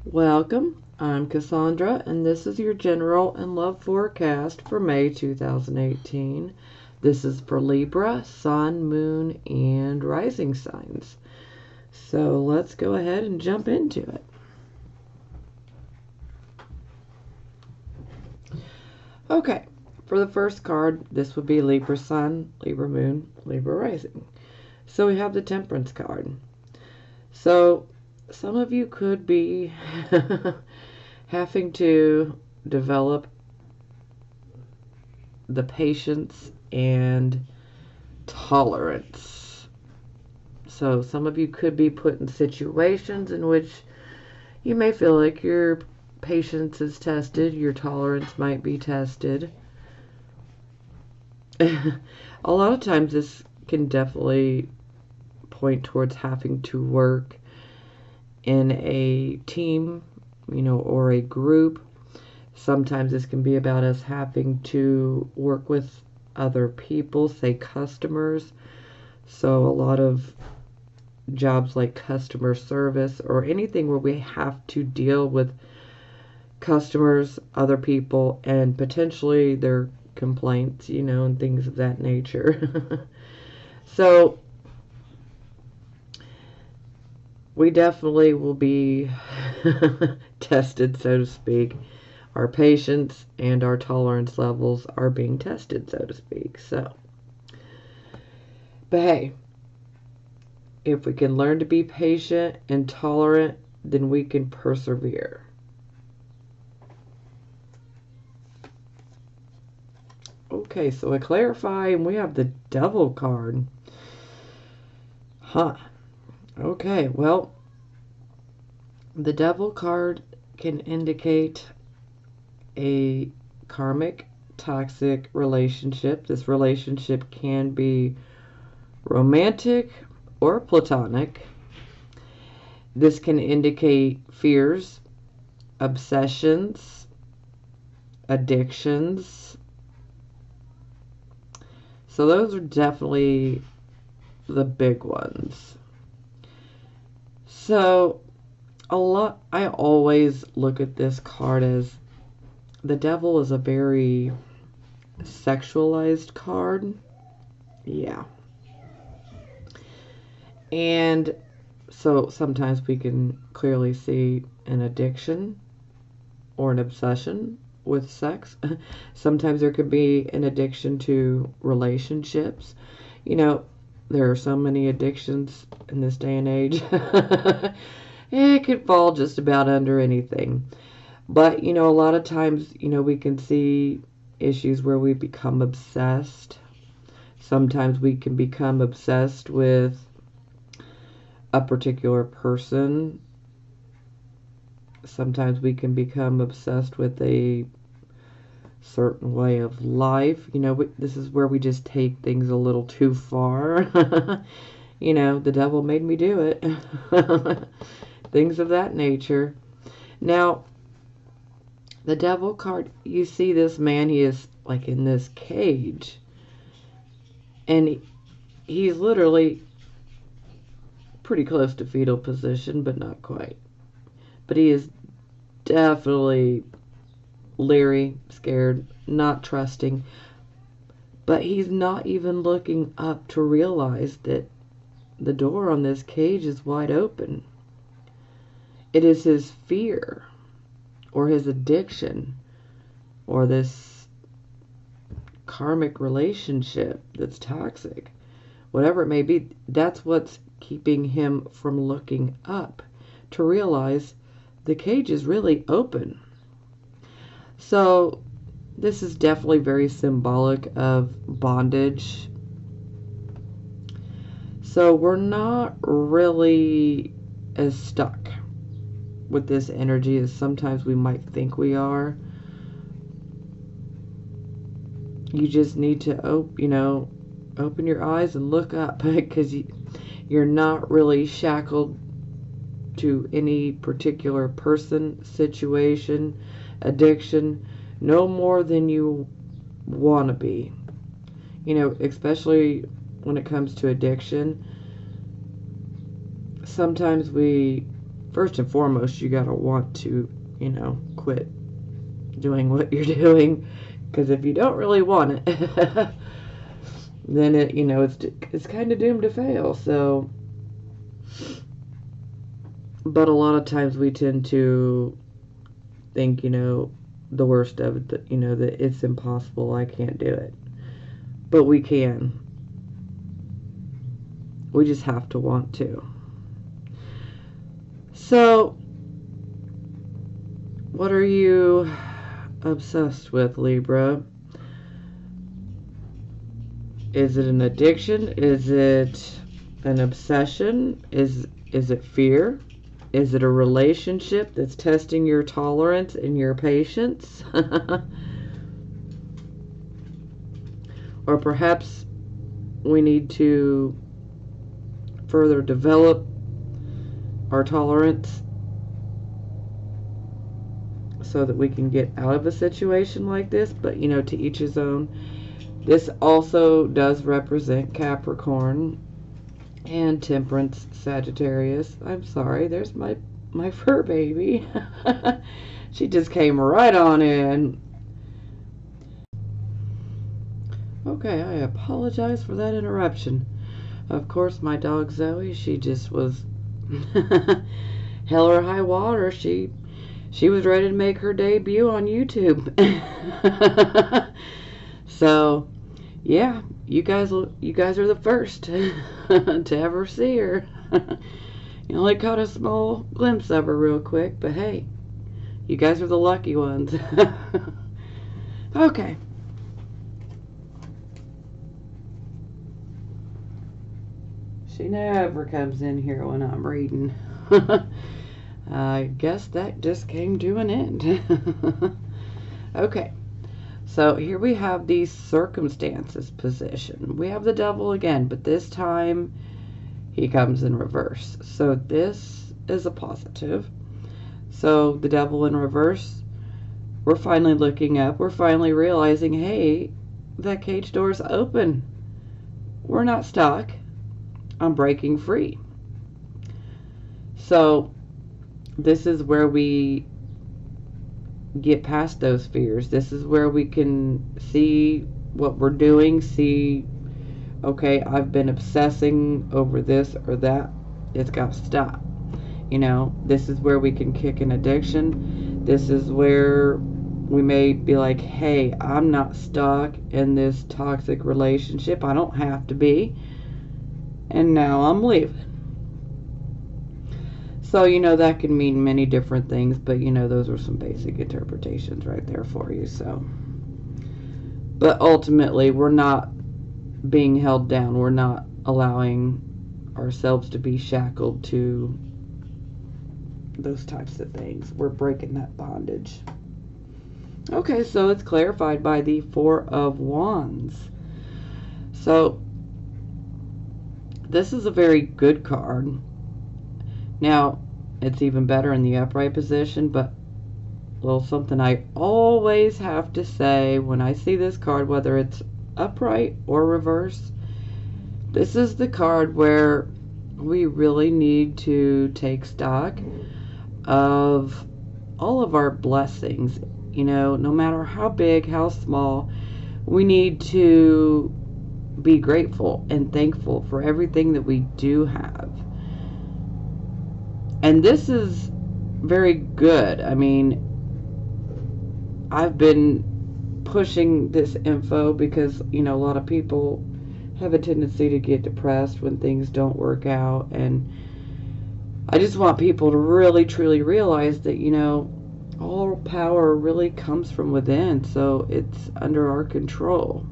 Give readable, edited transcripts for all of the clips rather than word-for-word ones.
Welcome, I'm Cassandra, and this is your general and love forecast for May 2018. This is for Libra, Sun, Moon, and Rising signs. So let's go ahead and jump into it. Okay, for the first card, this would be Libra Sun, Libra Moon, Libra Rising. So we have the Temperance card. So some of you could be having to develop the patience and tolerance. So some of you could be put in situations in which you may feel like your patience is tested, your tolerance might be tested. A lot of times this can definitely point towards having to work in a team, or a group. Sometimes this can be about us having to work with other people, say customers. So a lot of jobs like customer service or anything where we have to deal with customers, other people, and potentially their complaints, and things of that nature. So we definitely will be tested, so to speak. Our patience and our tolerance levels are being tested, so to speak. But hey, if we can learn to be patient and tolerant, then we can persevere. Okay, so to clarify, and we have the Devil card. Huh. Okay, well, the Devil card can indicate a karmic, toxic relationship. This relationship can be romantic or platonic. This can indicate fears, obsessions, addictions. So those are definitely the big ones. So I always look at this card as the Devil is a very sexualized card. Yeah. And so sometimes we can clearly see an addiction or an obsession with sex. Sometimes there could be an addiction to relationships. There are so many addictions in this day and age. It could fall just about under anything. But, a lot of times, we can see issues where we become obsessed. Sometimes we can become obsessed with a particular person. Sometimes we can become obsessed with a certain way of life. This is where we just take things a little too far. The devil made me do it. Things of that nature. Now, the Devil card, you see this man, he is like in this cage. And he's literally pretty close to fetal position, but not quite. But he is definitely leery, scared, not trusting. But he's not even looking up to realize that the door on this cage is wide open. It is his fear or his addiction or this karmic relationship that's toxic. Whatever it may be, that's what's keeping him from looking up to realize the cage is really open. So this is definitely very symbolic of bondage. So we're not really as stuck with this energy as sometimes we might think we are. You just need to open your eyes and look up, because you're not really shackled to any particular person, situation, addiction, no more than you want to be. Especially when it comes to addiction. Sometimes we first and foremost, you gotta want to, quit doing what you're doing. Because if you don't really want it, then it's kind of doomed to fail. So, but a lot of times we tend to think, the worst of it, that, that it's impossible, I can't do it. But we can. We just have to want to. So, what are you obsessed with, Libra? Is it an addiction? Is it an obsession? Is it fear? Is it a relationship that's testing your tolerance and your patience? Or perhaps we need to further develop our tolerance so that we can get out of a situation like this. But, to each his own. This also does represent Capricorn and Temperance, Sagittarius. I'm sorry, there's my fur baby. She just came right on in. Okay, I apologize for that interruption. Of course, my dog Zoe, she just was hell or high water. She was ready to make her debut on YouTube. So, yeah, you guys are the first to ever see her. You only caught a small glimpse of her real quick, but hey, you guys are the lucky ones. Okay. She never comes in here when I'm reading. I guess that just came to an end. Okay. So here we have the circumstances position. We have the devil again, but this time he comes in reverse. So this is a positive. So the devil in reverse, we're finally looking up. We're finally realizing, hey, that cage door's open. We're not stuck. I'm breaking free. So this is where we get past those fears. This is where we can see what we're doing, see, okay, I've been obsessing over this or that. It's got to stop. This is where we can kick an addiction. This is where we may be like, hey, I'm not stuck in this toxic relationship. I don't have to be. And now I'm leaving. So, that can mean many different things, but, those are some basic interpretations right there for you, so. But ultimately, we're not being held down. We're not allowing ourselves to be shackled to those types of things. We're breaking that bondage. Okay, so it's clarified by the Four of Wands. So, this is a very good card. Now, it's even better in the upright position, but a little something I always have to say when I see this card, whether it's upright or reverse, this is the card where we really need to take stock of all of our blessings. No matter how big, how small, we need to be grateful and thankful for everything that we do have. And this is very good. I mean, I've been pushing this info because, a lot of people have a tendency to get depressed when things don't work out. And I just want people to really, truly realize that, all power really comes from within. So it's under our control.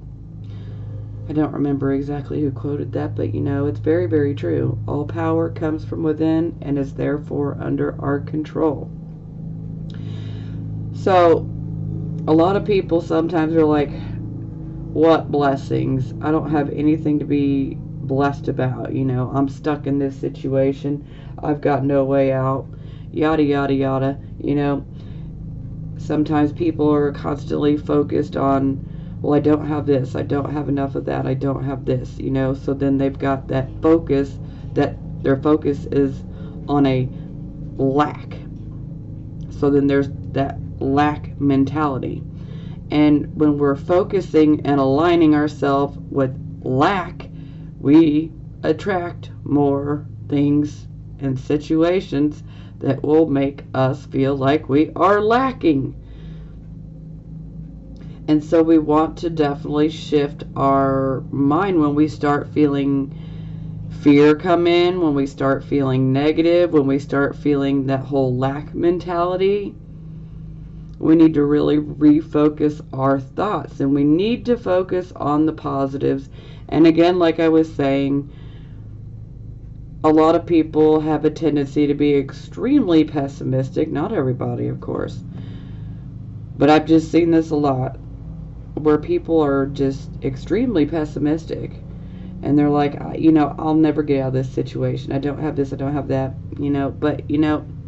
I don't remember exactly who quoted that, but it's very, very true. All power comes from within and is therefore under our control. So, a lot of people sometimes are like, what blessings? I don't have anything to be blessed about. I'm stuck in this situation. I've got no way out. Yada, yada, yada. Sometimes people are constantly focused on, well, I don't have this, I don't have enough of that, I don't have this, so then they've got that focus, that their focus is on a lack. So then there's that lack mentality. And when we're focusing and aligning ourselves with lack, we attract more things and situations that will make us feel like we are lacking. And so we want to definitely shift our mind when we start feeling fear come in, when we start feeling negative, when we start feeling that whole lack mentality. We need to really refocus our thoughts, and we need to focus on the positives. And again, like I was saying, a lot of people have a tendency to be extremely pessimistic. Not everybody, of course. But I've just seen this a lot, where people are just extremely pessimistic. And they're like, I'll never get out of this situation. I don't have this, I don't have that, But,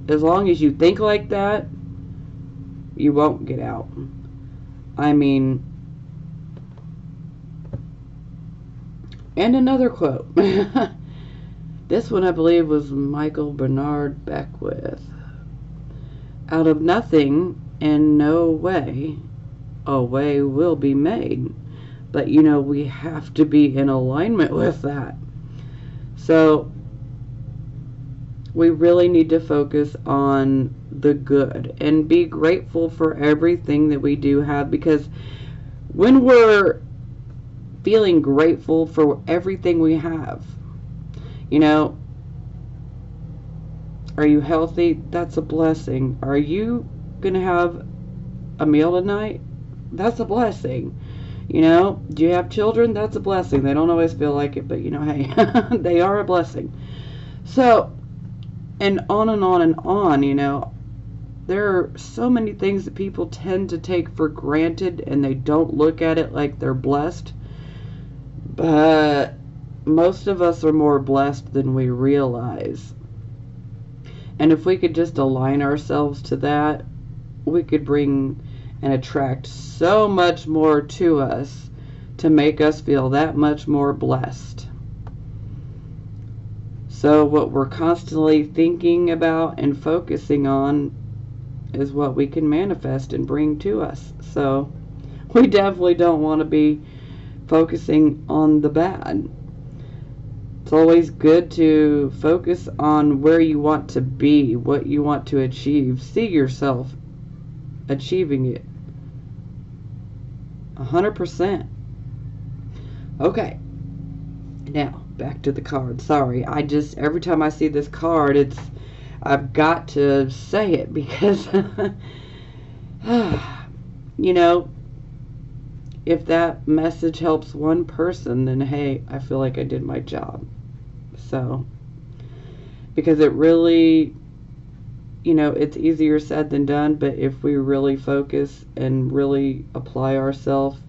as long as you think like that, you won't get out. I mean, and another quote. This one, I believe, was Michael Bernard Beckwith. Out of nothing and no way, a way will be made. But, we have to be in alignment with that. So, we really need to focus on the good and be grateful for everything that we do have, because when we're feeling grateful for everything we have, are you healthy? That's a blessing. Are you going to have a meal tonight? That's a blessing. Do you have children? That's a blessing. They don't always feel like it, but hey, they are a blessing. So, and on and on and on, there are so many things that people tend to take for granted, and they don't look at it like they're blessed. But most of us are more blessed than we realize. And if we could just align ourselves to that, we could bring and attract so much more to us to make us feel that much more blessed. So what we're constantly thinking about and focusing on is what we can manifest and bring to us. So we definitely don't want to be focusing on the bad. It's always good to focus on where you want to be, what you want to achieve. See yourself achieving it 100%. Okay, now back to the card. Sorry, every time I see this card, I've got to say it, because if that message helps one person, then hey, I feel like I did my job. So, because it really, it's easier said than done, but if we really focus and really apply ourselves,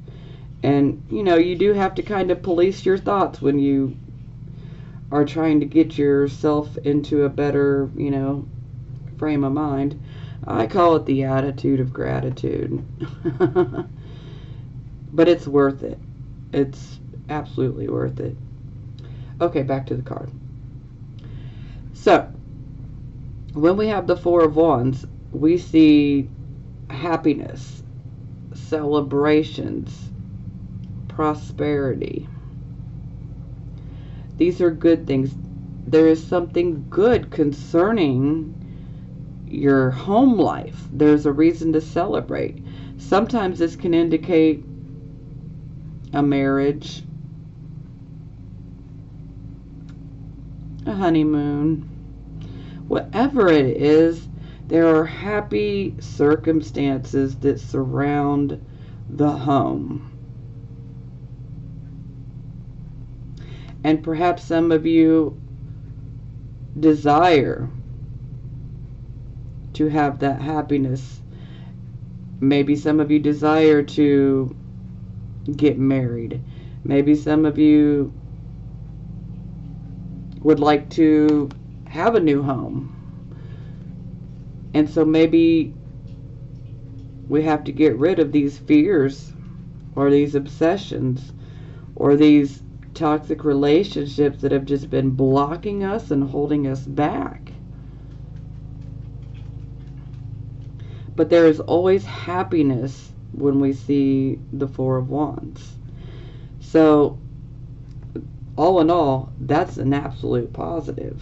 and, you do have to kind of police your thoughts when you are trying to get yourself into a better, frame of mind. I call it the attitude of gratitude. But it's worth it. It's absolutely worth it. Okay, back to the card. So, when we have the Four of Wands, we see happiness, celebrations, prosperity. These are good things. There is something good concerning your home life. There's a reason to celebrate. Sometimes this can indicate a marriage, a honeymoon, whatever it is. There are happy circumstances that surround the home. And perhaps some of you desire to have that happiness. Maybe some of you desire to get married. Maybe some of you would like to have a new home. And so maybe we have to get rid of these fears, or these obsessions, or these toxic relationships that have just been blocking us and holding us back. But there is always happiness when we see the Four of Wands. So, all in all, that's an absolute positive.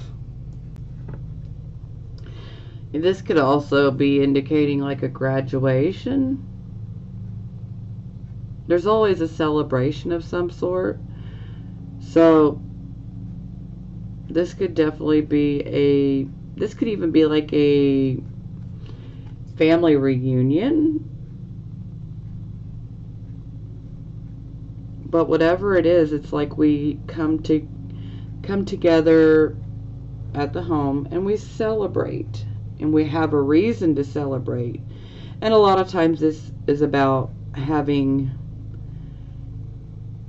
And this could also be indicating like a graduation. There's always a celebration of some sort. So, this could definitely be this could even be like a family reunion. But whatever it is, it's like we come together at the home and we celebrate, and we have a reason to celebrate. And a lot of times this is about having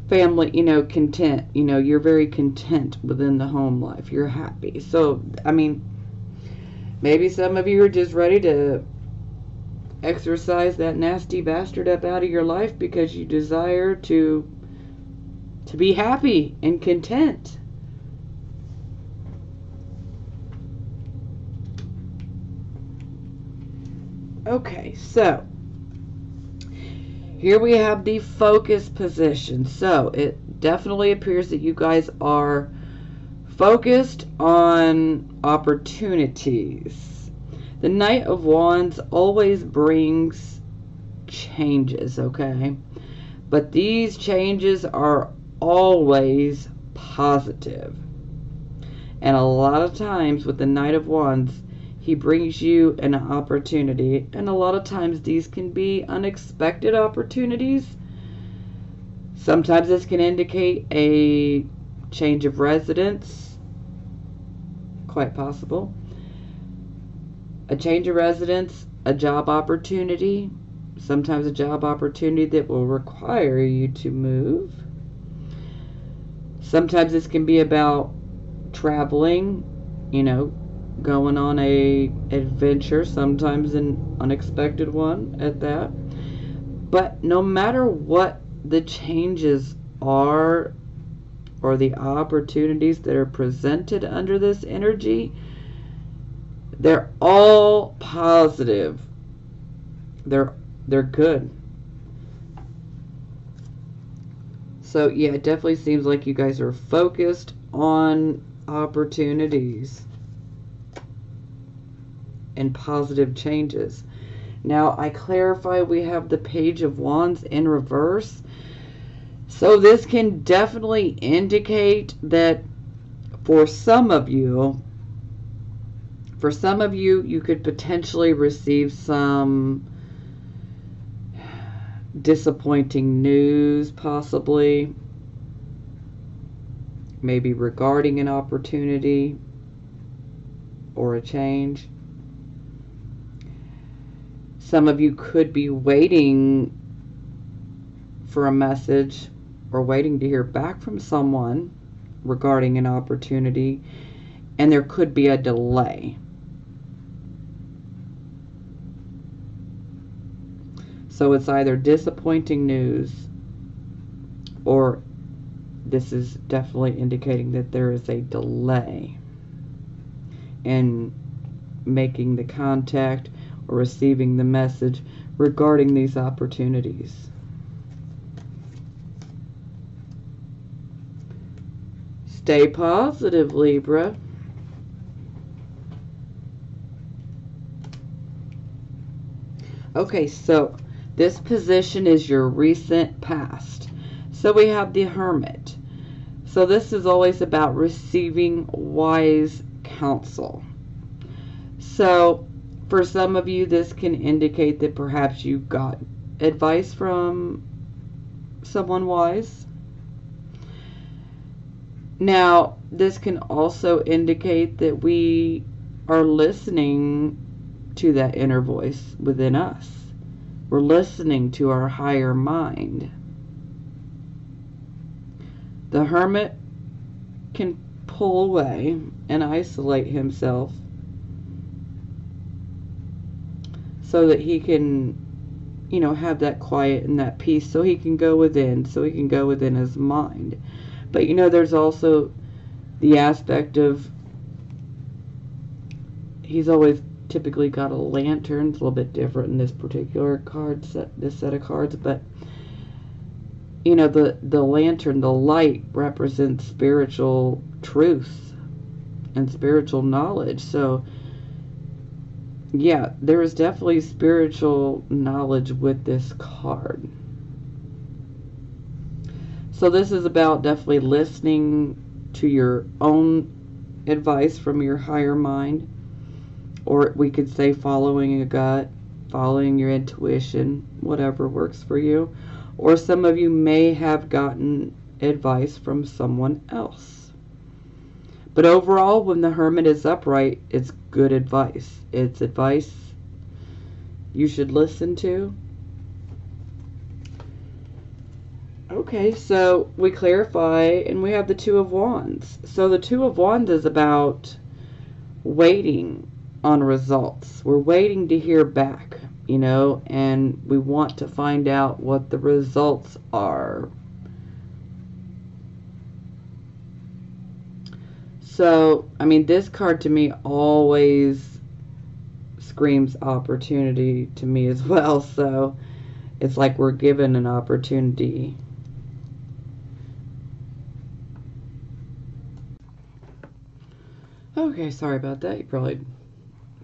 family, content. You're very content within the home life. You're happy. So, I mean, maybe some of you are just ready to exorcise that nasty bastard up out of your life because you desire to be happy and content. Okay, so here we have the focus position. So it definitely appears that you guys are focused on opportunities. The Knight of Wands always brings changes, okay? But these changes are always positive. And a lot of times with the Knight of Wands, he brings you an opportunity, and a lot of times these can be unexpected opportunities. Sometimes this can indicate a change of residence, quite possible. A change of residence, a job opportunity, sometimes a job opportunity that will require you to move. Sometimes this can be about traveling, going on a adventure, sometimes an unexpected one at that. But no matter what the changes are or the opportunities that are presented under this energy, they're all positive. They're good. So yeah, it definitely seems like you guys are focused on opportunities and positive changes. Now, I clarify we have the Page of Wands in reverse. So this can definitely indicate that for some of you, you could potentially receive some disappointing news, possibly. Maybe regarding an opportunity or a change. Some of you could be waiting for a message or waiting to hear back from someone regarding an opportunity, and there could be a delay. So it's either disappointing news, or this is definitely indicating that there is a delay in making the contact or receiving the message regarding these opportunities. Stay positive, Libra. Okay, so this position is your recent past. So we have the Hermit. So this is always about receiving wise counsel. So for some of you, this can indicate that perhaps you got advice from someone wise. Now, this can also indicate that we are listening to that inner voice within us. We're listening to our higher mind. The Hermit can pull away and isolate himself so that he can, have that quiet and that peace, so he can go within, his mind. But, there's also the aspect of he's always typically got a lantern. It's a little bit different in this particular card set, this set of cards, but you know, the lantern, the light represents spiritual truth and spiritual knowledge. So yeah, there is definitely spiritual knowledge with this card. So this is about definitely listening to your own advice from your higher mind, or we could say following a gut, following your intuition, whatever works for you. Or some of you may have gotten advice from someone else. But overall, when the Hermit is upright, it's good advice. It's advice you should listen to. Okay, so we clarify, and we have the Two of Wands. So the Two of Wands is about waiting on results. We're waiting to hear back, you know, and we want to find out what the results are. So, I mean, this card to me always screams opportunity to me as well. So it's like we're given an opportunity. Okay, sorry about that. You probably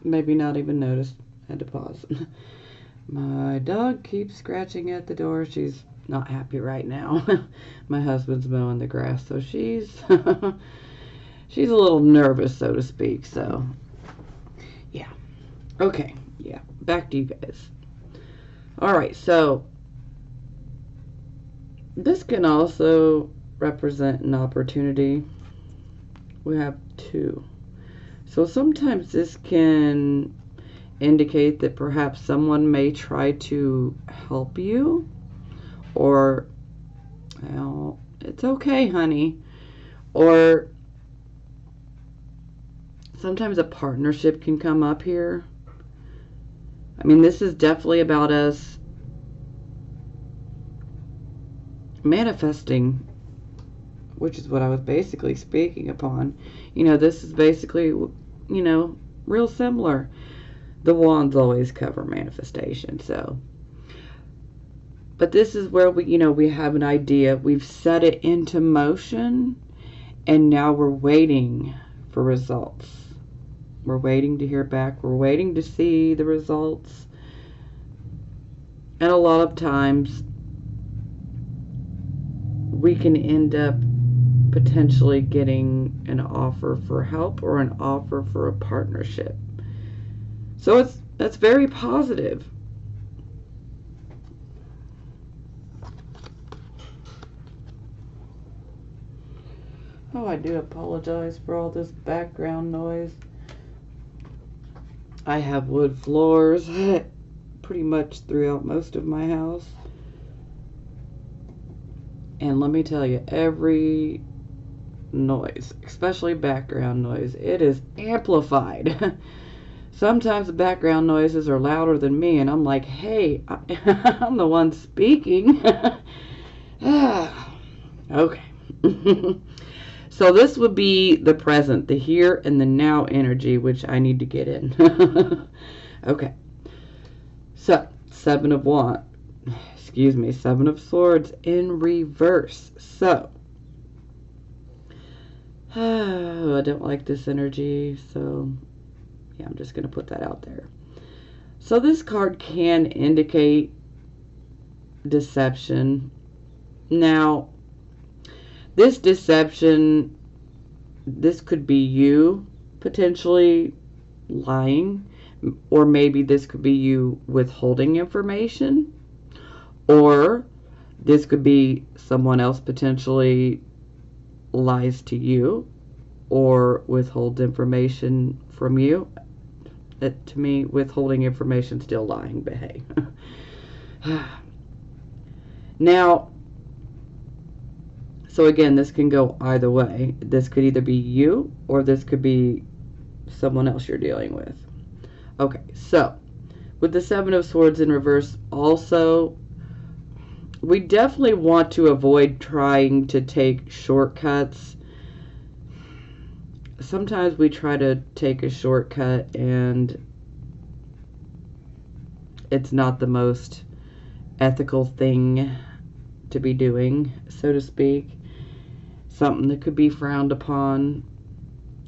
maybe not even noticed. I had to pause. My dog keeps scratching at the door. She's not happy right now. My husband's mowing the grass, so she's she's a little nervous, so to speak. So yeah. Okay, yeah. Back to you guys. Alright, so this can also represent an opportunity. We have two. So sometimes this can indicate that perhaps someone may try to help you, or, well, it's okay, honey. Or sometimes a partnership can come up here. I mean, this is definitely about us manifesting, which is what I was basically speaking upon. You know, this is basically, you know, real similar. The wands always cover manifestation, so. But this is where we, you know, we have an idea. We've set it into motion, and now we're waiting for results. We're waiting to hear back. We're waiting to see the results. And a lot of times, we can end up potentially getting an offer for help or an offer for a partnership. So that's very positive. Oh, I do apologize for all this background noise. I have wood floors pretty much throughout most of my house. And let me tell you, every noise, especially background noise, it is amplified. Sometimes the background noises are louder than me, and I'm like, hey, I'm the one speaking. Okay. So this would be the present, the here and the now energy, which I need to get in. Okay. So, Seven of Swords in reverse. So, I don't like this energy, so yeah, I'm just going to put that out there. So this card can indicate deception. Now, this deception, this could be you potentially lying, or maybe this could be you withholding information, or this could be someone else potentially lies to you or withholds information from you. To me, withholding information, still lying, but hey. Now, so again, this can go either way. This could either be you, or this could be someone else you're dealing with. Okay, so with the Seven of Swords in reverse, also, we definitely want to avoid trying to take shortcuts. Sometimes we try to take a shortcut, and it's not the most ethical thing to be doing, so to speak. Something that could be frowned upon.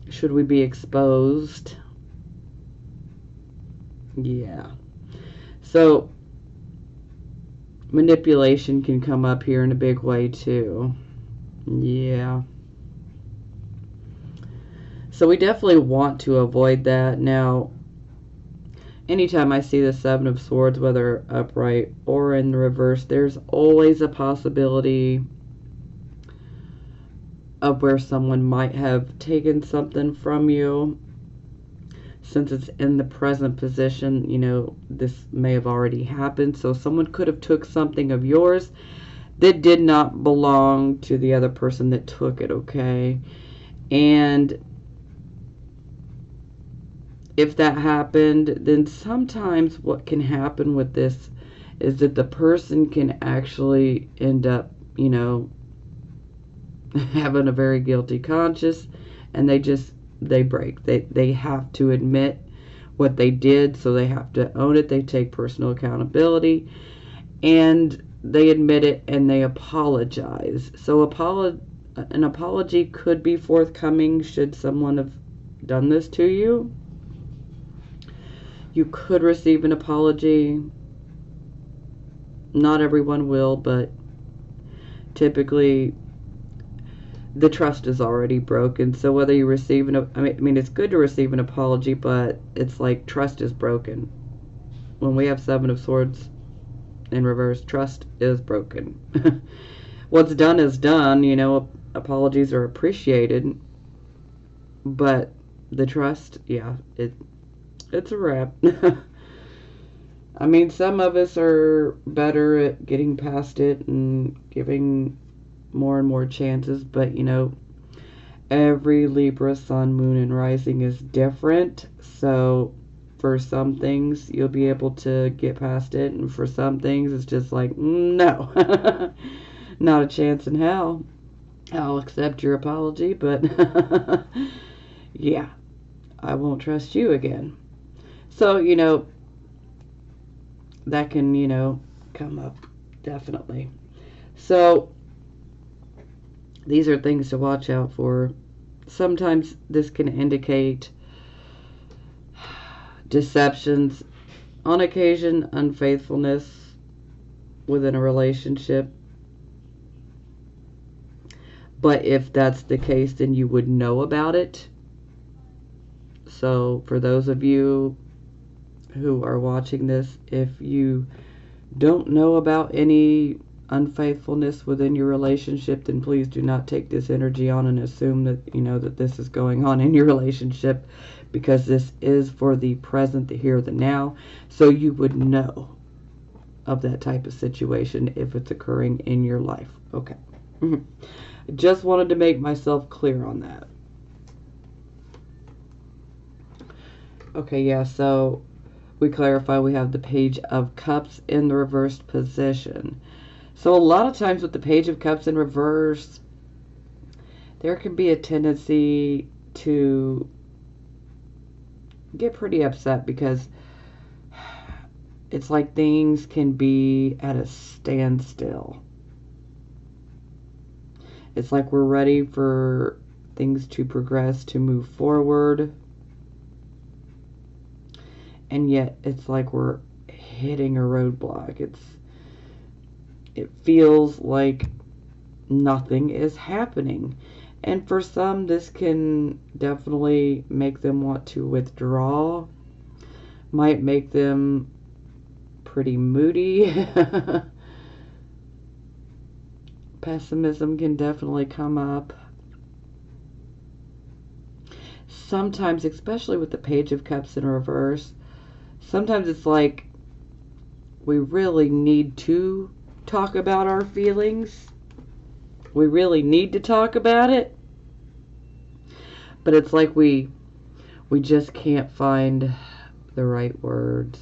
Should we be exposed? Yeah. So, manipulation can come up here in a big way, too. Yeah. So, we definitely want to avoid that. Now, anytime I see the Seven of Swords, whether upright or in the reverse, there's always a possibility of where someone might have taken something from you. Since it's in the present position, you know, this may have already happened. So someone could have took something of yours that did not belong to the other person that took it, okay? And if that happened, then sometimes what can happen with this is that the person can actually end up, you know, having a very guilty conscience, and they break. They have to admit what they did, so they have to own it. They take personal accountability, and they admit it, and they apologize. So an apology could be forthcoming should someone have done this to you. You could receive an apology. Not everyone will, but typically the trust is already broken. So whether you receive I mean, it's good to receive an apology, but it's like trust is broken. When we have Seven of Swords in reverse, trust is broken. What's done is done. You know, apologies are appreciated, but the trust, yeah, it's a wrap. I mean, some of us are better at getting past it and giving more and more chances, but you know, every Libra sun, moon, and rising is different. So for some things you'll be able to get past it, and for some things it's just like, no. Not a chance in hell. I'll accept your apology, but yeah, I won't trust you again. So, you know, that can, you know, come up definitely. So these are things to watch out for. Sometimes this can indicate deceptions, on occasion unfaithfulness within a relationship. But if that's the case, then you would know about it. So for those of you who are watching this, if you don't know about any unfaithfulness within your relationship, then please do not take this energy on and assume that you know that this is going on in your relationship, because this is for the present, the here, the now, so you would know of that type of situation if it's occurring in your life. Okay. I just wanted to make myself clear on that. Okay, yeah, so we clarify we have the Page of Cups in the reversed position. So a lot of times with the Page of Cups in reverse, there can be a tendency to get pretty upset because it's like things can be at a standstill. It's like we're ready for things to progress, to move forward. And yet it's like we're hitting a roadblock. It feels like nothing is happening. And for some, this can definitely make them want to withdraw. Might make them pretty moody. Pessimism can definitely come up. Sometimes, especially with the Page of Cups in reverse, sometimes it's like we really need to talk about our feelings. We really need to talk about it. But it's like we just can't find the right words.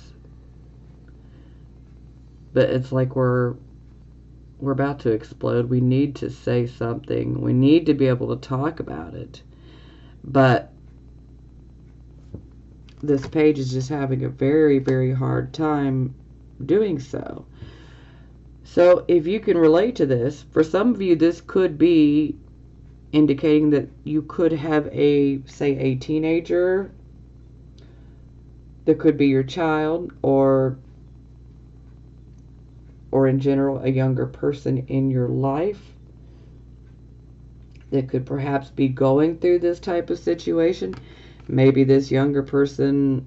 But it's like we're about to explode. We need to say something. We need to be able to talk about it. But this page is just having a very, very hard time doing so. So if you can relate to this, for some of you, this could be indicating that you could have say a teenager that could be your child, or in general a younger person in your life that could perhaps be going through this type of situation. Maybe this younger person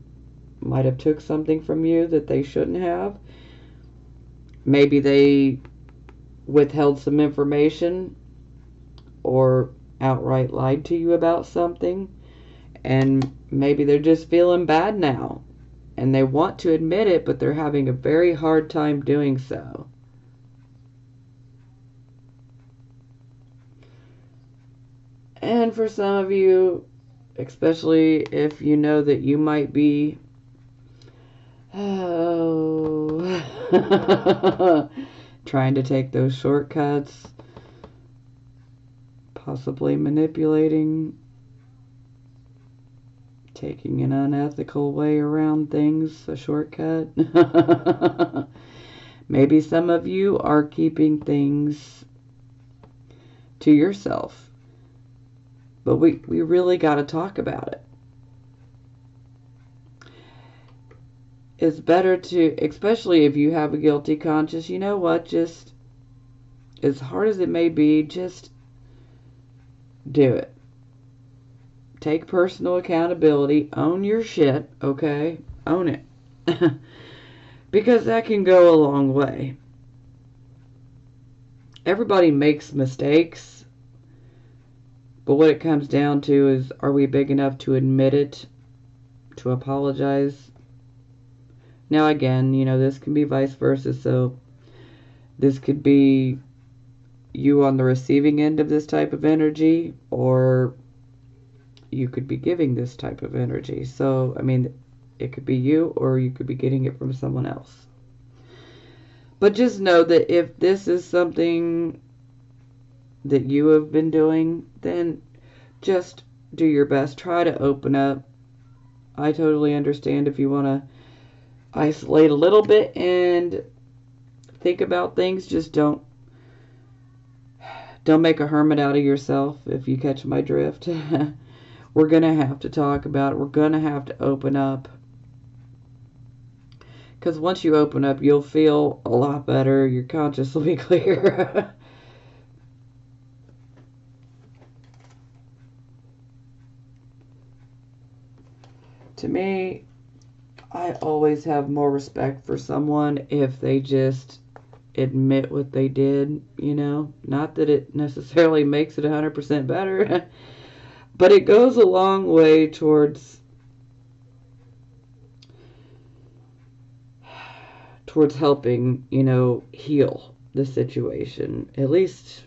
might have took something from you that they shouldn't have. Maybe they withheld some information or outright lied to you about something, and maybe they're just feeling bad now and they want to admit it, but they're having a very hard time doing so. And for some of you, especially if you know that you might be trying to take those shortcuts, possibly manipulating, taking an unethical way around things, a shortcut. Maybe some of you are keeping things to yourself. But we really got to talk about it. It's better to, especially if you have a guilty conscience, you know what, just as hard as it may be, just do it. Take personal accountability. Own your shit, okay? Own it. Because that can go a long way. Everybody makes mistakes. But what it comes down to is, are we big enough to admit it, to apologize? Now again, this can be vice versa. So this could be you on the receiving end of this type of energy, or you could be giving this type of energy. So, it could be you, or you could be getting it from someone else. But just know that if this is something that you have been doing, then just do your best. Try to open up. I totally understand if you want to isolate a little bit and think about things. Just don't make a hermit out of yourself, if you catch my drift. We're going to have to talk about it. We're going to have to open up. Because once you open up, you'll feel a lot better. Your conscience will be clear. To me, I always have more respect for someone if they just admit what they did, Not that it necessarily makes it 100% better, but it goes a long way towards helping, heal the situation. At least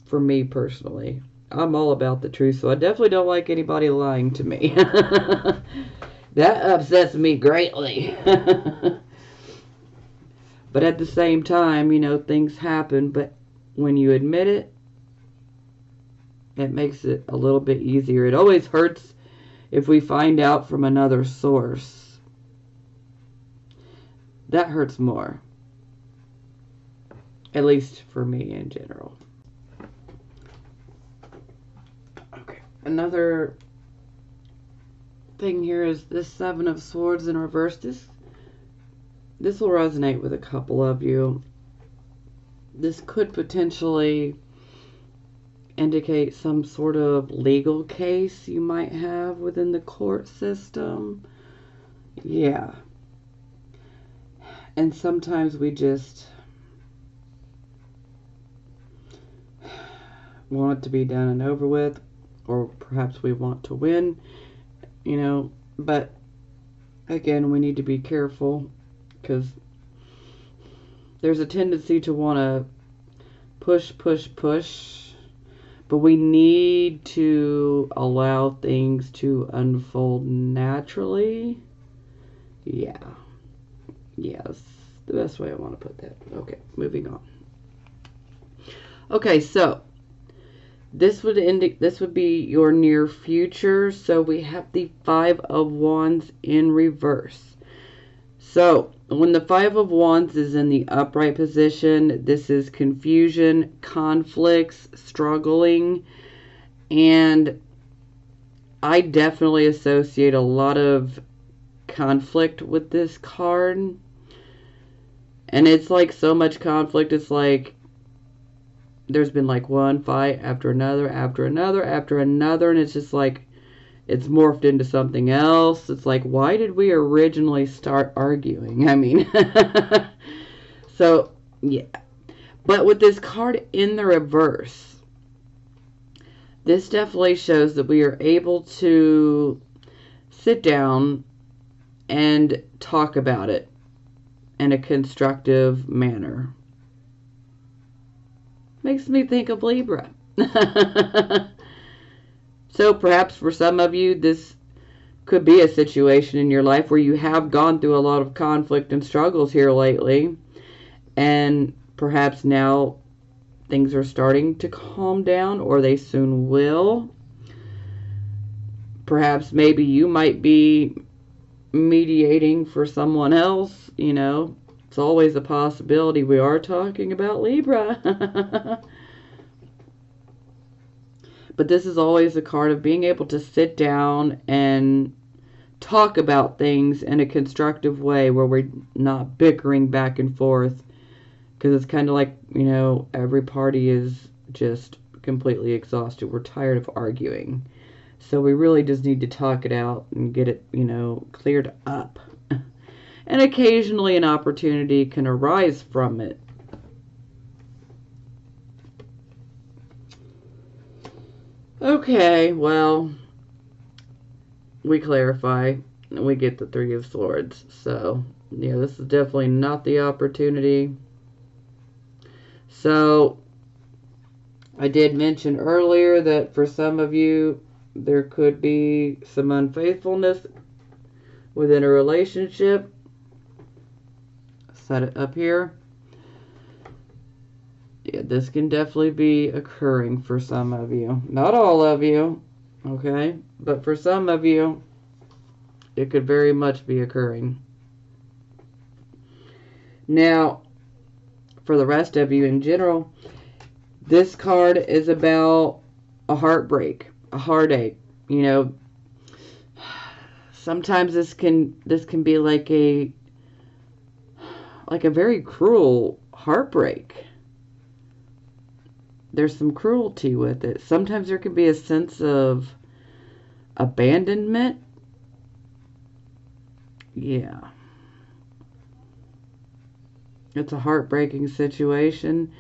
for me personally. I'm all about the truth, so I definitely don't like anybody lying to me. That upsets me greatly. But at the same time, things happen, but when you admit it, it makes it a little bit easier. It always hurts if we find out from another source. That hurts more. At least for me in general. Okay. Another thing here is this Seven of Swords in reverse. This will resonate with a couple of you. This could potentially indicate some sort of legal case you might have within the court system. Yeah. And sometimes we just want it to be done and over with, or perhaps we want to win, but again, we need to be careful, because there's a tendency to want to push, but we need to allow things to unfold naturally. Yeah, that's the best way I want to put that. Okay, moving on. Okay, so this would be your near future. So we have the Five of Wands in reverse. So, when the Five of Wands is in the upright position, this is confusion, conflicts, struggling, and I definitely associate a lot of conflict with this card. And it's like so much conflict. It's like there's been like one fight after another, after another, after another, and it's just like it's morphed into something else. It's like, why did we originally start arguing? I mean, so yeah. But with this card in the reverse, this definitely shows that we are able to sit down and talk about it in a constructive manner. Makes me think of Libra. So perhaps for some of you, this could be a situation in your life where you have gone through a lot of conflict and struggles here lately, and perhaps now things are starting to calm down, or they soon will. Perhaps maybe you might be mediating for someone else, you know. It's always a possibility. We are talking about Libra. But this is always a card of being able to sit down and talk about things in a constructive way where we're not bickering back and forth. Because it's kind of like, you know, every party is just completely exhausted. We're tired of arguing. So we really just need to talk it out and get it, you know, cleared up. And occasionally an opportunity can arise from it. Okay, well, we clarify. We get the Three of Swords. So, yeah, this is definitely not the opportunity. So, I did mention earlier that for some of you, there could be some unfaithfulness within a relationship. Set it up here. Yeah, this can definitely be occurring for some of you. Not all of you, okay? But for some of you, it could very much be occurring. Now, for the rest of you in general, this card is about a heartbreak, a heartache. You know, sometimes this can be like a very cruel heartbreak. There's some cruelty with it. Sometimes there can be a sense of abandonment. Yeah. It's a heartbreaking situation.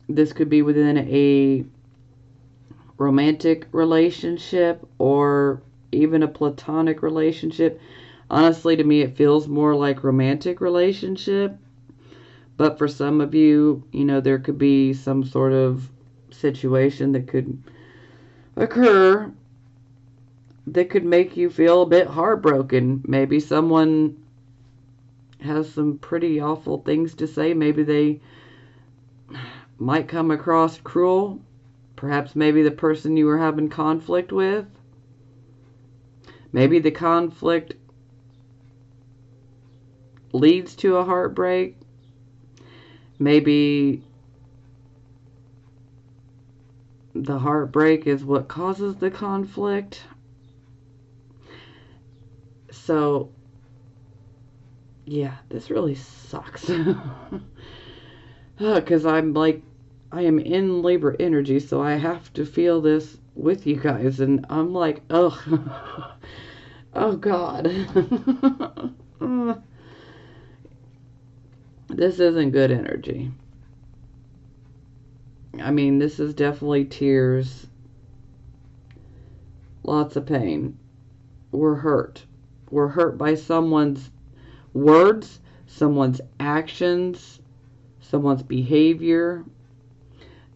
This could be within a romantic relationship or even a platonic relationship. Honestly, to me, it feels more like romantic relationship. But for some of you, you know, there could be some sort of situation that could occur that could make you feel a bit heartbroken. Maybe someone has some pretty awful things to say. Maybe they might come across cruel. Perhaps maybe the person you were having conflict with. Maybe the conflict leads to a heartbreak. Maybe the heartbreak is what causes the conflict. So, yeah, this really sucks. Because I am in Libra energy, so I have to feel this with you guys. And I'm like, oh, oh God. This isn't good energy. I mean, this is definitely tears. Lots of pain. We're hurt. We're hurt by someone's words, someone's actions, someone's behavior.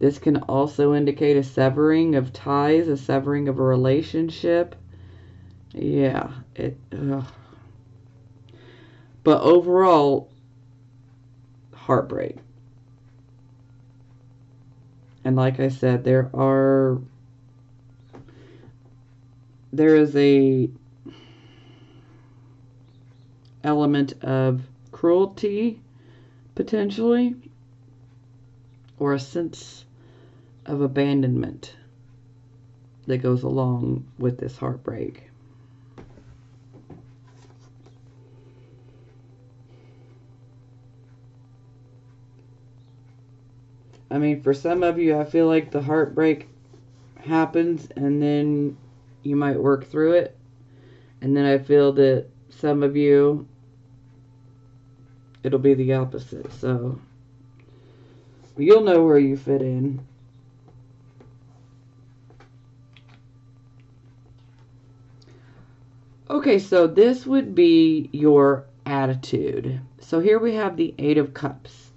This can also indicate a severing of ties, a severing of a relationship. Yeah, but overall, heartbreak. And like I said, there is element of cruelty, potentially, or a sense of abandonment that goes along with this heartbreak. I mean, for some of you, I feel like the heartbreak happens and then you might work through it. And then I feel that some of you, it'll be the opposite. So you'll know where you fit in. Okay, so this would be your attitude. So here we have the Eight of Cups.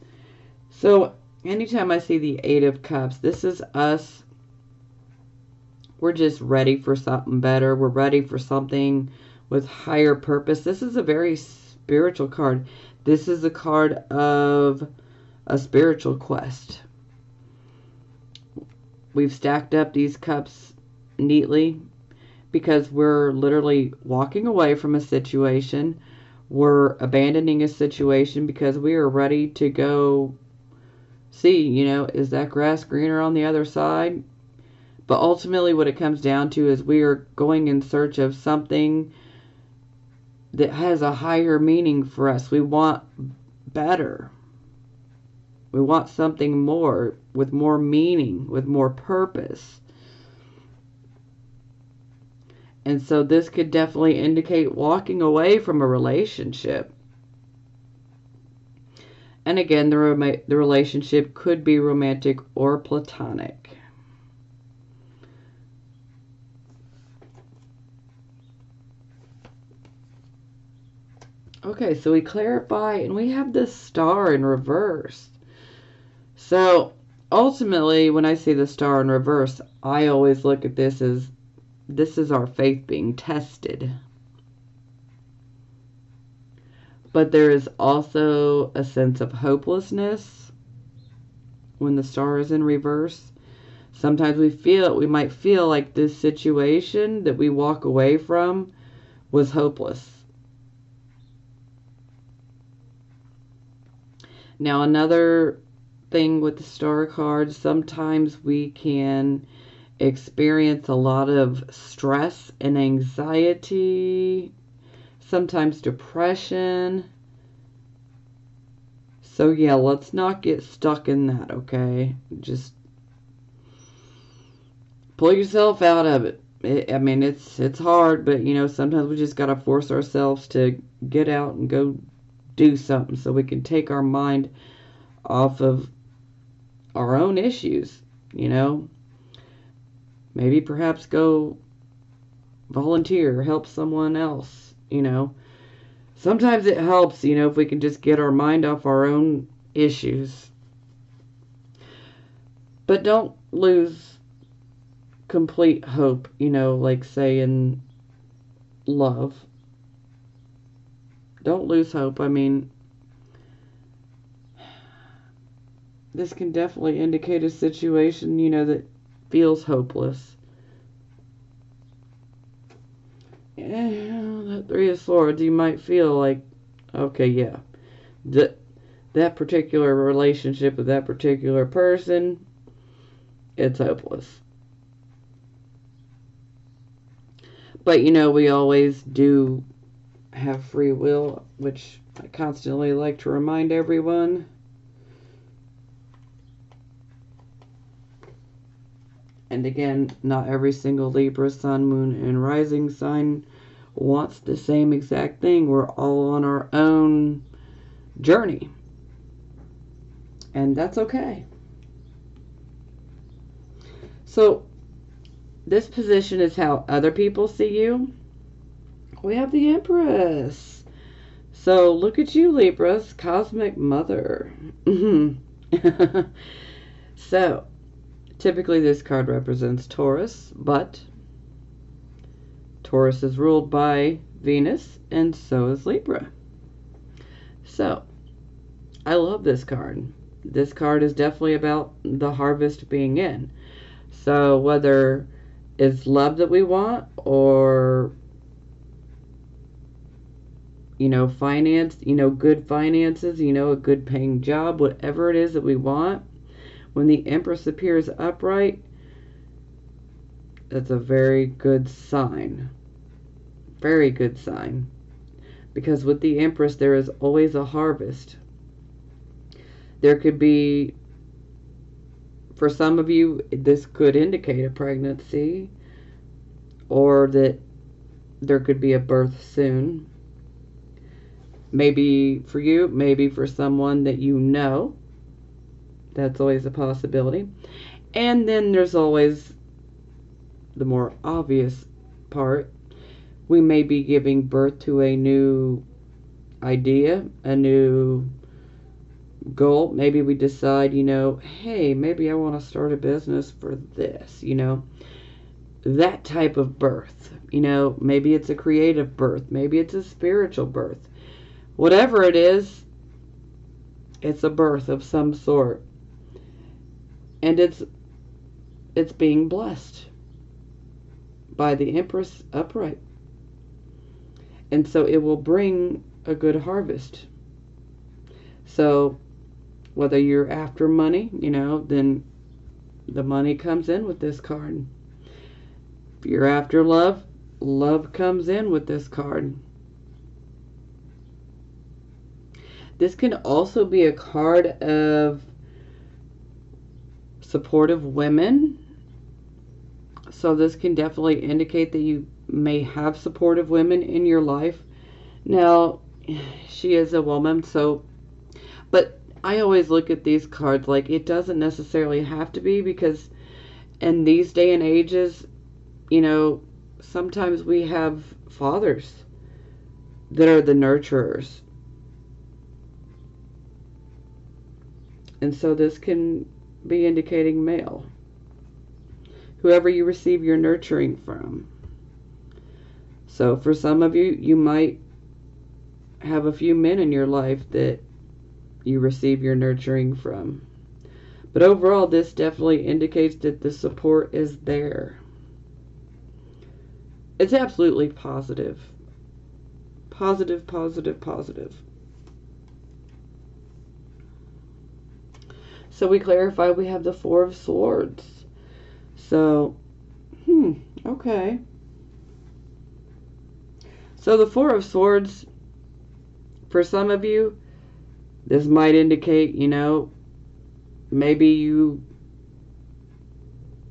So anytime I see the Eight of Cups, this is us. We're just ready for something better. We're ready for something with higher purpose. This is a very spiritual card. This is a card of a spiritual quest. We've stacked up these cups neatly because we're literally walking away from a situation. We're abandoning a situation because we are ready to go see, is that grass greener on the other side? But ultimately what it comes down to is we are going in search of something that has a higher meaning for us. We want better. We want something more, with more meaning, with more purpose. And so this could definitely indicate walking away from a relationship. And again, the relationship could be romantic or platonic. Okay, so we clarify, and we have this Star in reverse. So ultimately, when I see the Star in reverse, I always look at this as this is our faith being tested. But there is also a sense of hopelessness when the Star is in reverse. Sometimes we might feel like this situation that we walk away from was hopeless. Now, another thing with the Star card, sometimes we can experience a lot of stress and anxiety, sometimes depression. So yeah, let's not get stuck in that, okay? Just pull yourself out of it. It's hard, but sometimes we just gotta force ourselves to get out and go do something so we can take our mind off of our own issues, Maybe perhaps go volunteer, help someone else, Sometimes it helps, if we can just get our mind off our own issues. But don't lose complete hope, like say in love. Don't lose hope. This can definitely indicate a situation, that feels hopeless. Yeah, that Three of Swords, you might feel like, okay, yeah, that particular relationship with that particular person, it's hopeless. But, we always do have free will, which I constantly like to remind everyone. And again, not every single Libra, Sun, Moon, and Rising sign wants the same exact thing. We're all on our own journey. And that's okay. So, this position is how other people see you. We have the Empress. So, look at you, Libras, Cosmic Mother. So, typically, this card represents Taurus, but Taurus is ruled by Venus, and so is Libra. So, I love this card. This card is definitely about the harvest being in. So, whether it's love that we want, or, finance, good finances, a good paying job, whatever it is that we want. When the Empress appears upright, that's a very good sign. Very good sign. Because with the Empress, there is always a harvest. There could be, for some of you, this could indicate a pregnancy, or that there could be a birth soon. Maybe for you, maybe for someone that you know. That's always a possibility. And then there's always the more obvious part. We may be giving birth to a new idea, a new goal. Maybe we decide, hey, maybe I want to start a business for this, that type of birth. Maybe it's a creative birth, maybe it's a spiritual birth. Whatever it is, it's a birth of some sort. And it's being blessed by the Empress upright. And so it will bring a good harvest. So whether you're after money, then the money comes in with this card. If you're after love, love comes in with this card. This can also be a card of supportive women. So this can definitely indicate that you may have supportive women in your life. Now, she is a woman, but I always look at these cards like it doesn't necessarily have to be, because in these day and ages, sometimes we have fathers that are the nurturers. And so this can be indicating male. Whoever you receive your nurturing from. So for some of you, you might have a few men in your life that you receive your nurturing from. But overall, this definitely indicates that the support is there. It's absolutely positive. Positive, positive, positive. So we clarify we have the Four of Swords. So, okay. So the Four of Swords, for some of you, this might indicate, maybe you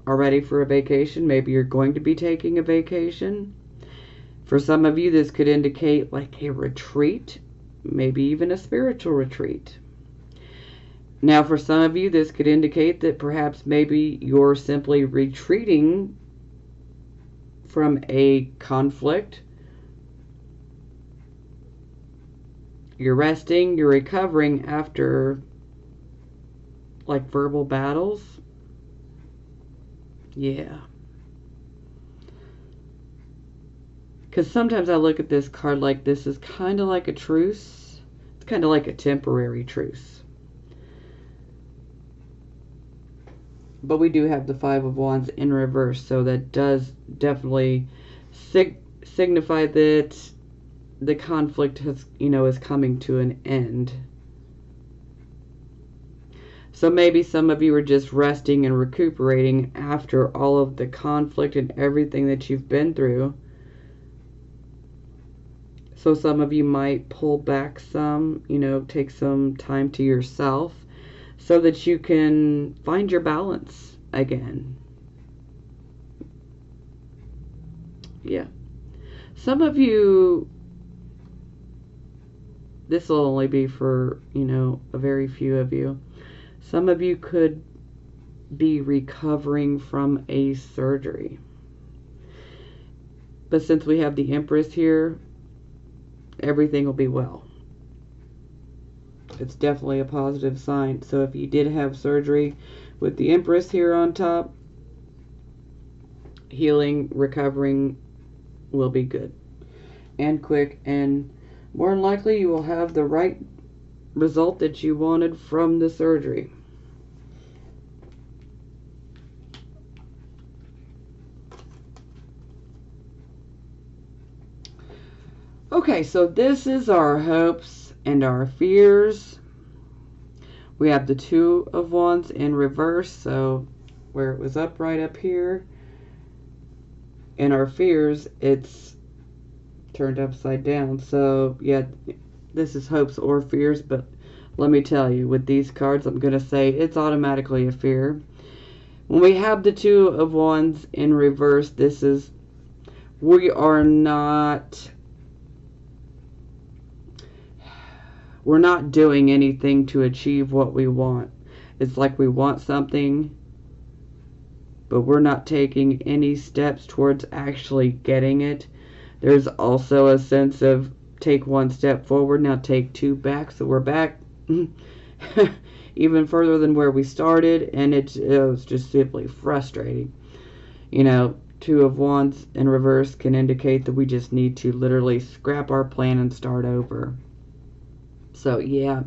are ready for a vacation. Maybe you're going to be taking a vacation. For some of you, this could indicate like a retreat, maybe even a spiritual retreat. Now, for some of you, this could indicate that perhaps maybe you're simply retreating from a conflict. You're resting, you're recovering after like verbal battles. Yeah. Because sometimes I look at this card like this is kind of like a truce. It's kind of like a temporary truce. But we do have the Five of Wands in reverse, so that does definitely signify that the conflict has, is coming to an end. So maybe some of you are just resting and recuperating after all of the conflict and everything that you've been through. So some of you might pull back some, take some time to yourself so that you can find your balance again. Yeah. Some of you, this will only be for, a very few of you. Some of you could be recovering from a surgery. But since we have the Empress here, everything will be well. It's definitely a positive sign. So if you did have surgery with the Empress here on top, healing, recovering will be good and quick, and more than likely you will have the right result that you wanted from the surgery. Okay, so this is our hopes and our fears. We have the Two of Wands in reverse, so where it was upright up here. And our fears, it's turned upside down. So, yeah, this is hopes or fears, but let me tell you, with these cards, I'm going to say it's automatically a fear. When we have the Two of Wands in reverse, this is, we're not doing anything to achieve what we want. It's like we want something, but we're not taking any steps towards actually getting it. There's also a sense of take one step forward, now take two back. So we're back even further than where we started, and it was just simply frustrating. You know, Two of Wands in reverse can indicate that we just need to literally scrap our plan and start over. So, yeah,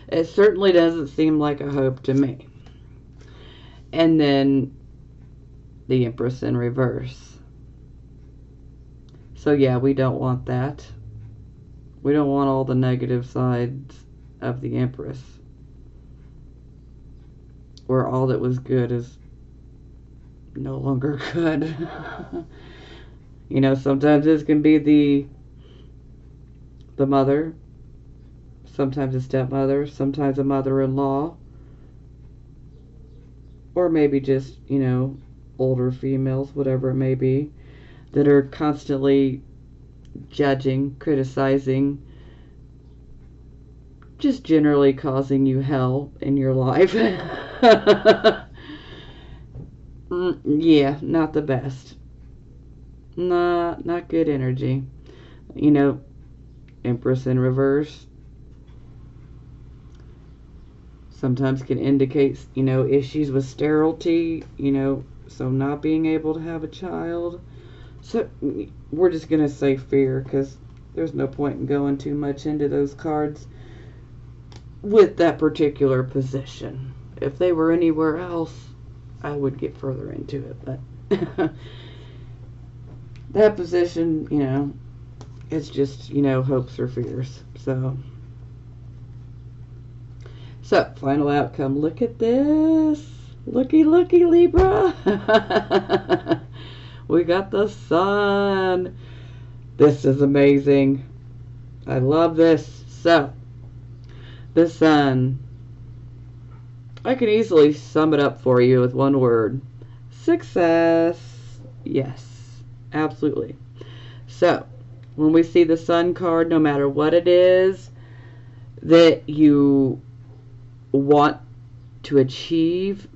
it certainly doesn't seem like a hope to me. And then the Empress in reverse. So, yeah, we don't want that. We don't want all the negative sides of the Empress, where all that was good is no longer good. You know, sometimes this can be the mother, sometimes a stepmother, sometimes a mother-in-law, or maybe just, you know, older females, whatever it may be, that are constantly judging, criticizing, just generally causing you hell in your life. Yeah, not the best. Not good energy. You know, Empress in reverse sometimes can indicate, you know, issues with sterility, you know, so not being able to have a child. So we're just going to say fear, because there's no point in going too much into those cards with that particular position. If they were anywhere else, I would get further into it, but that position, you know, it's just, you know, hopes or fears. So, final outcome. Look at this. Looky, Libra. We got the sun. This is amazing. I love this. So, the sun. I can easily sum it up for you with one word. Success. Yes, absolutely. So, when we see the sun card, no matter what it is that you want to achieve,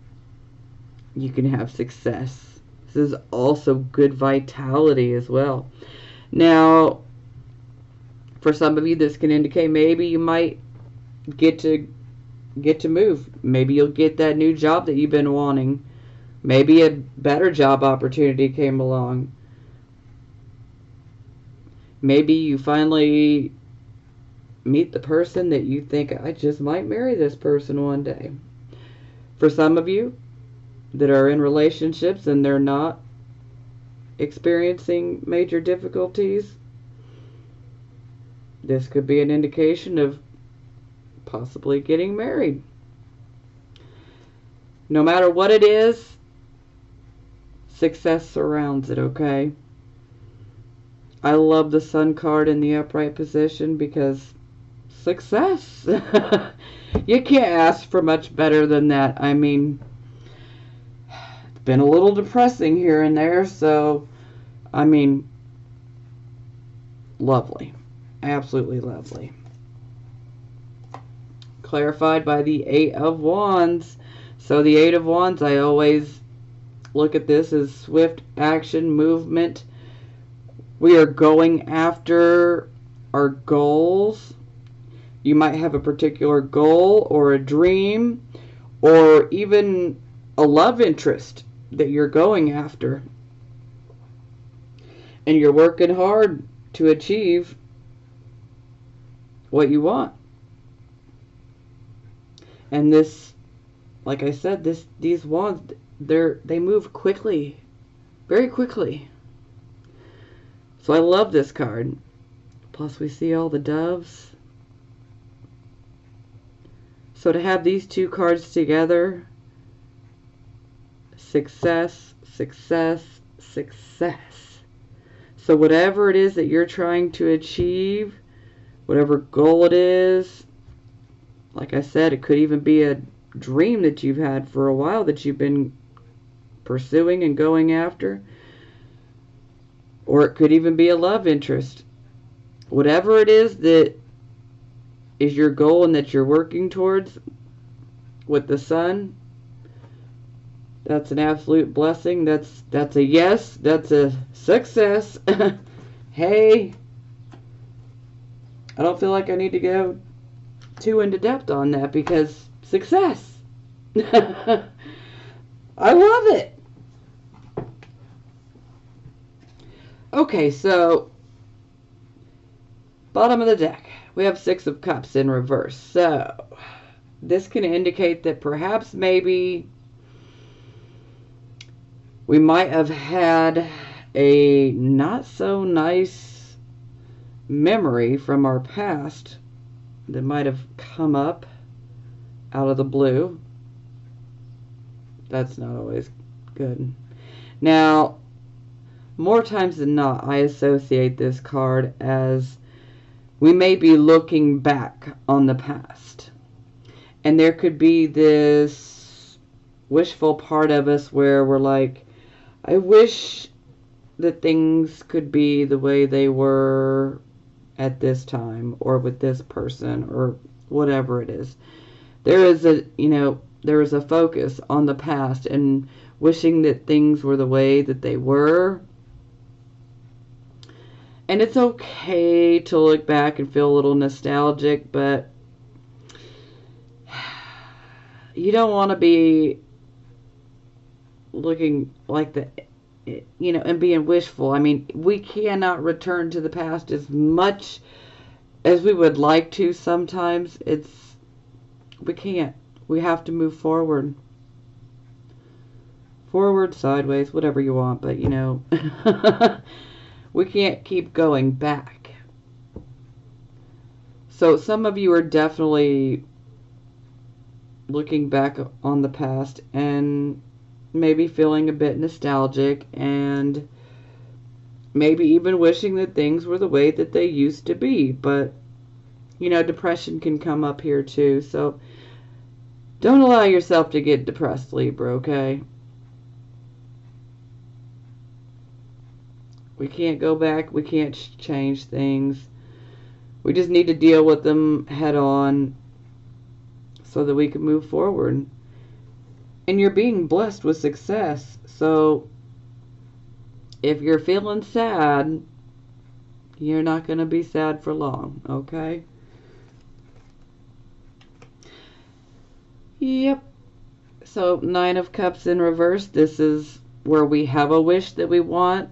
you can have success. This is also good vitality as well. Now, for some of you, this can indicate maybe you might get to move. Maybe you'll get that new job that you've been wanting. Maybe a better job opportunity came along. Maybe you finally meet the person that you think, I just might marry this person one day. For some of you that are in relationships and they're not experiencing major difficulties, this could be an indication of possibly getting married. No matter what it is, success surrounds it, okay? I love the sun card in the upright position because success. You can't ask for much better than that. I mean, it's been a little depressing here and there, so, I mean, lovely. Absolutely lovely. Clarified by the Eight of Wands. So the Eight of Wands, I always look at this as swift action, movement. We are going after our goals. You might have a particular goal or a dream or even a love interest that you're going after. And you're working hard to achieve what you want. And this, like I said, these wands, they move quickly, very quickly. So I love this card. Plus we see all the doves. So to have these two cards together, success, success, success. So whatever it is that you're trying to achieve, whatever goal it is, like I said, it could even be a dream that you've had for a while that you've been pursuing and going after. Or it could even be a love interest. Whatever it is that is your goal and that you're working towards with the sun, that's an absolute blessing. That's a yes. That's a success. Hey, I don't feel like I need to go too into depth on that because success. I love it. Okay, so bottom of the deck, we have Six of Cups in reverse. So this can indicate that perhaps maybe we might have had a not so nice memory from our past that might have come up out of the blue. That's not always good. Now, more times than not, I associate this card as we may be looking back on the past. And there could be this wishful part of us where we're like, I wish that things could be the way they were at this time or with this person or whatever it is. There is a focus on the past and wishing that things were the way that they were. And it's okay to look back and feel a little nostalgic, but you don't want to be looking like the, and being wishful. I mean, we cannot return to the past as much as we would like to sometimes. We can't. We have to move forward. Forward, sideways, whatever you want, but we can't keep going back. So some of you are definitely looking back on the past and maybe feeling a bit nostalgic and maybe even wishing that things were the way that they used to be. But, depression can come up here too. So don't allow yourself to get depressed, Libra, okay? We can't go back. We can't change things. We just need to deal with them head on so that we can move forward. And you're being blessed with success. So if you're feeling sad, you're not going to be sad for long, okay? Yep. So 9 of Cups in reverse. This is where we have a wish that we want.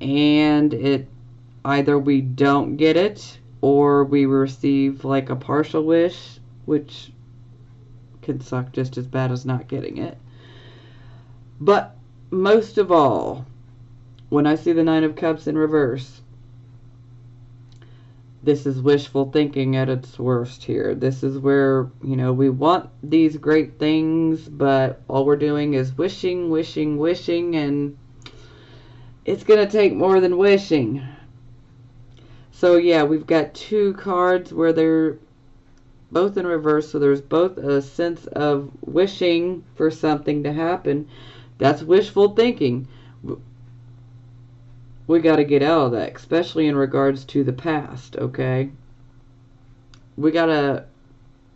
And either we don't get it or we receive like a partial wish, which can suck just as bad as not getting it. But most of all, when I see the 9 of Cups in reverse, this is wishful thinking at its worst here. This is where, we want these great things, but all we're doing is wishing, wishing, wishing, and it's going to take more than wishing. So yeah, we've got 2 cards where they're both in reverse. So there's both a sense of wishing for something to happen. That's wishful thinking. We got to get out of that, especially in regards to the past, okay? We got to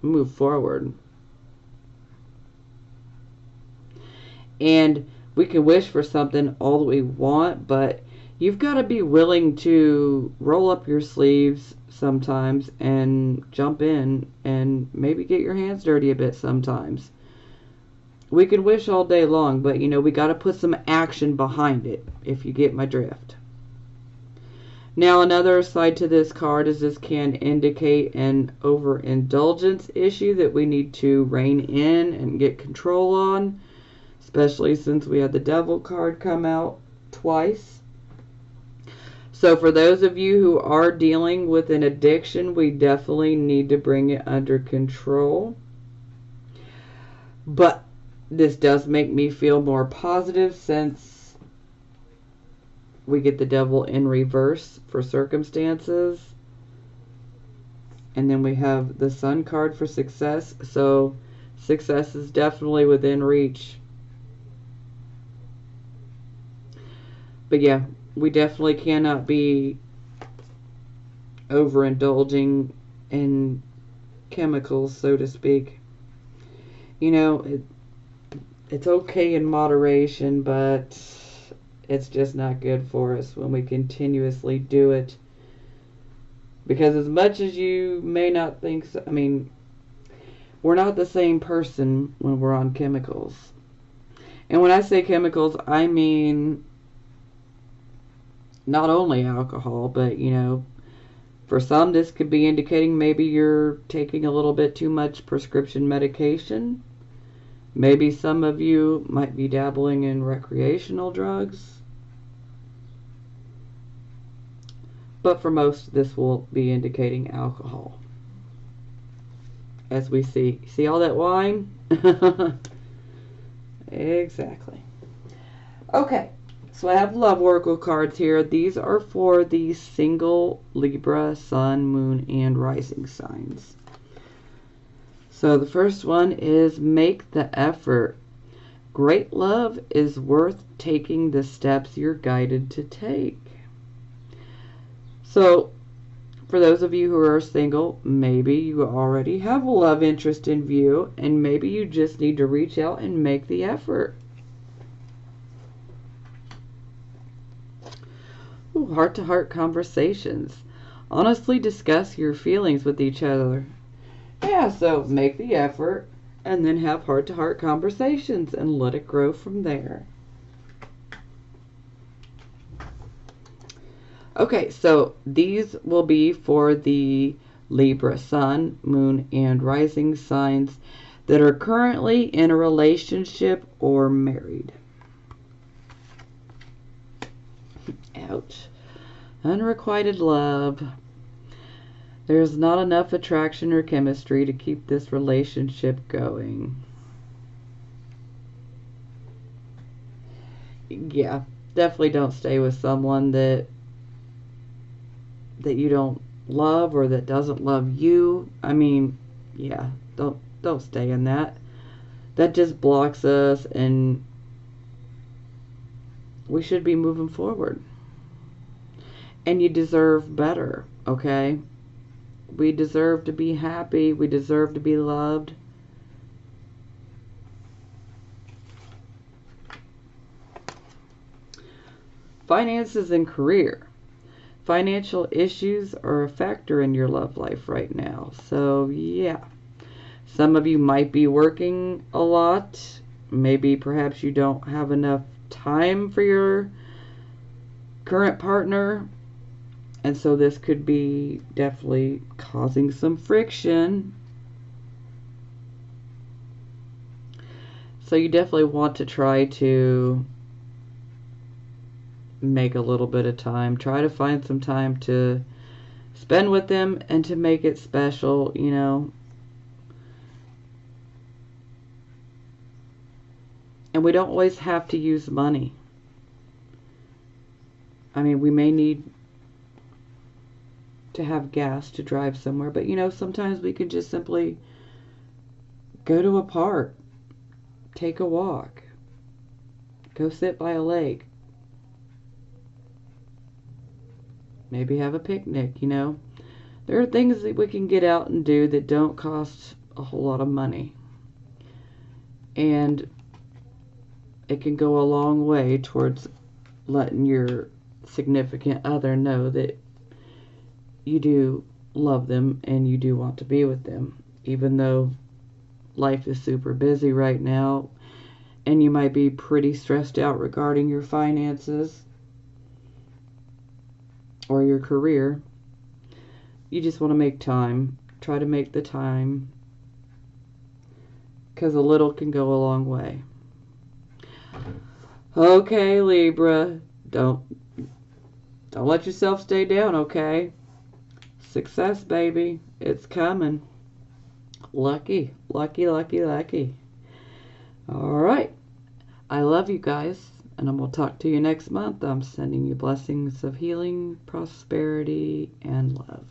move forward. And we can wish for something all that we want, but you've got to be willing to roll up your sleeves sometimes and jump in and maybe get your hands dirty a bit sometimes. We can wish all day long, but we got to put some action behind it, if you get my drift. Now, another side to this card is this can indicate an overindulgence issue that we need to rein in and get control on, especially since we had the Devil card come out twice. So for those of you who are dealing with an addiction, we definitely need to bring it under control. But this does make me feel more positive since we get the devil in reverse for circumstances. And then we have the Sun card for success. So success is definitely within reach. But yeah, we definitely cannot be overindulging in chemicals, so to speak. You know, it's okay in moderation, but it's just not good for us when we continuously do it. Because as much as you may not think so, I mean, we're not the same person when we're on chemicals. And when I say chemicals, I mean not only alcohol, but, you know, for some this could be indicating maybe you're taking a little bit too much prescription medication. Maybe some of you might be dabbling in recreational drugs. But for most, this will be indicating alcohol. As we see all that wine? Exactly. Okay, so I have love oracle cards here. These are for the single Libra, Sun, Moon, and Rising signs. So the first one is make the effort. Great love is worth taking the steps you're guided to take. So, for those of you who are single, maybe you already have a love interest in view, and maybe you just need to reach out and make the effort. Heart-to-heart conversations. Honestly discuss your feelings with each other. Yeah, so make the effort, and then have heart-to-heart conversations, and let it grow from there. Okay, so these will be for the Libra Sun, Moon, and Rising signs that are currently in a relationship or married. Ouch. Unrequited love. There's not enough attraction or chemistry to keep this relationship going. Yeah, definitely don't stay with someone that you don't love or that doesn't love you. I mean, yeah, don't stay in that. That just blocks us, and we should be moving forward. And you deserve better, okay? We deserve to be happy. We deserve to be loved. Finances and career. Financial issues are a factor in your love life right now. So, yeah. Some of you might be working a lot. Maybe perhaps you don't have enough time for your current partner. And so this could be definitely causing some friction. So you definitely want to try to make a little bit of time. Try to find some time to spend with them and to make it special, you know. And we don't always have to use money. I mean, we may need to have gas to drive somewhere, but you know, sometimes we can just simply go to a park, take a walk, go sit by a lake, maybe have a picnic, you know. There are things that we can get out and do that don't cost a whole lot of money. And it can go a long way towards letting your significant other know that you do love them and you do want to be with them, even though life is super busy right now and you might be pretty stressed out regarding your finances or your career. You just want to make time. Try to make the time, because a little can go a long way. Okay, Libra, don't Don't let yourself stay down, okay? Success, baby. It's coming. Lucky, lucky, lucky, lucky. All right. I love you guys, and I'm going to talk to you next month. I'm sending you blessings of healing, prosperity, and love.